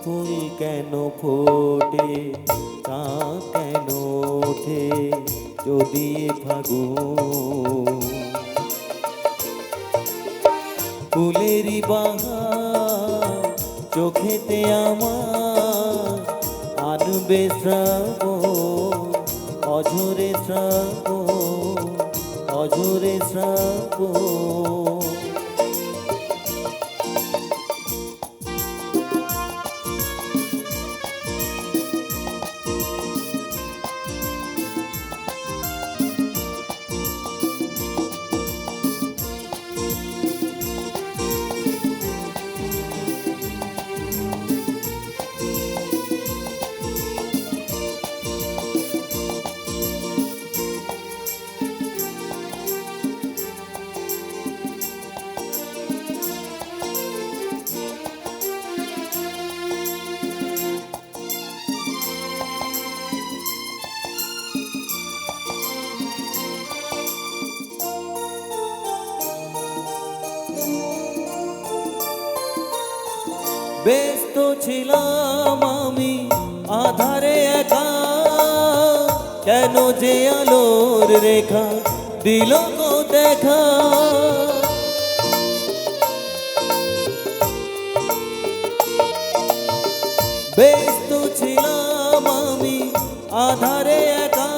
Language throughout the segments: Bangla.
ফুল কেন ফোটে, চাঁদ কেন ওঠে যদি ফাগুন। ফুলেরই বাহার চোখেতে আমার আনবে শ্রাবণ, অঝরে শ্রাবণ, অঝরে শ্রাবণ। ব্যস্ত ছিলাম আমি আধারে একা, কেন যে আলোর রেখা দিল গো দেখা। ব্যস্ত ছিলাম আমি আধারে একা,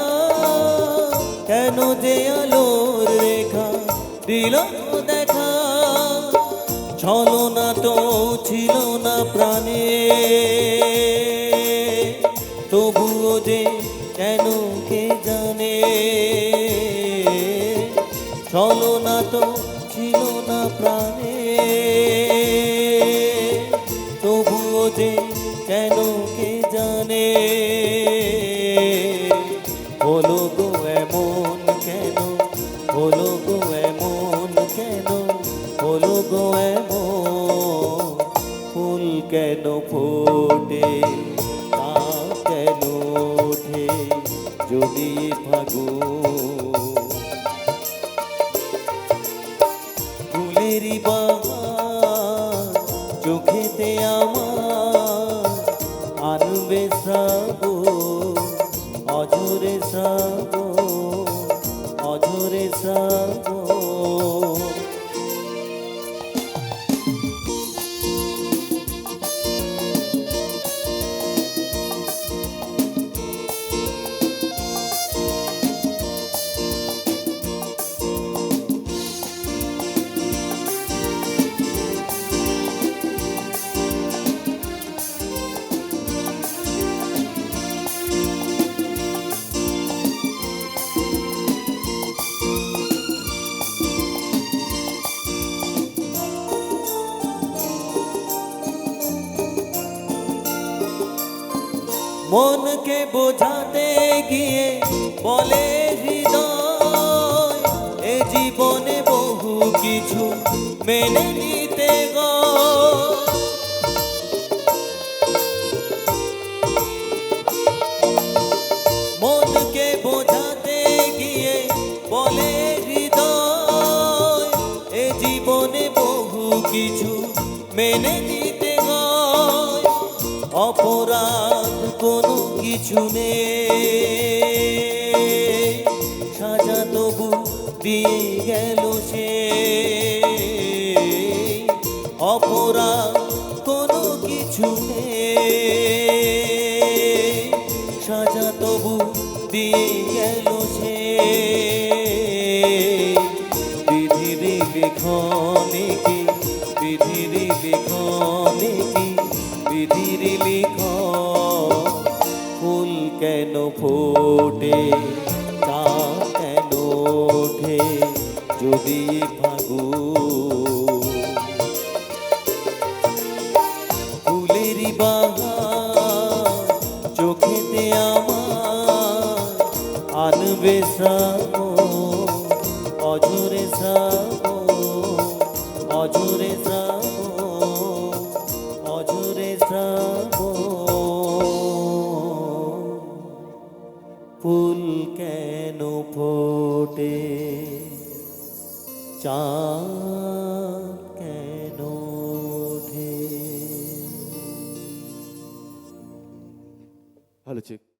কেন যে আলোর রেখা দিল গো দেখা। ছলনা তো ছিল না প্রাণে, তবুও যে কেন কে জানে। ছলনা তো ছিল না প্রাণে, তবুও যে কেন কে জানে। হলো গো এমন কেন, হলো গো এমন কেন, হলো গো এমন। ফুল কেন ফোটে, চাঁদ কেন ওঠে যদি ফাগুন। ফুলেরই বাহার চোখেতে আমার আনবে শ্রাবণ, অঝরে শ্রাবণ, অঝরে শ্রাবণ। মনকে বোঝাতে গিয়ে বলে হৃদয়, এ জীবনে বহু কিছু মেনে নিতে গো। মনকে বোঝাতে গিয়ে বলে হৃদয়, এ জীবনে বহু কিছু মেনে নিতে গো। অপরাধ কোনো কিছু নেই, সাজা তবু দিয়ে গেল সে। অপরাধ কোনো কিছু নেই, সাজা তবু দিয়ে গেল সে। বিধির লিখনে কি, বিধির লিখনে কি, বিধির লিখন। ফুল কেন ফোটে, চাঁদ কেন ওঠে যদি ফাগুন। ফুলেরই বাহার চোখেতে আমার আনবে শ্রাবণ, অঝরে শ্রাবণ, অঝরে শ্রাবণ, অঝরে শ্রাবণ। ফুল কেন ফোটে, চাঁদ কেন ওঠে। ভালো চেক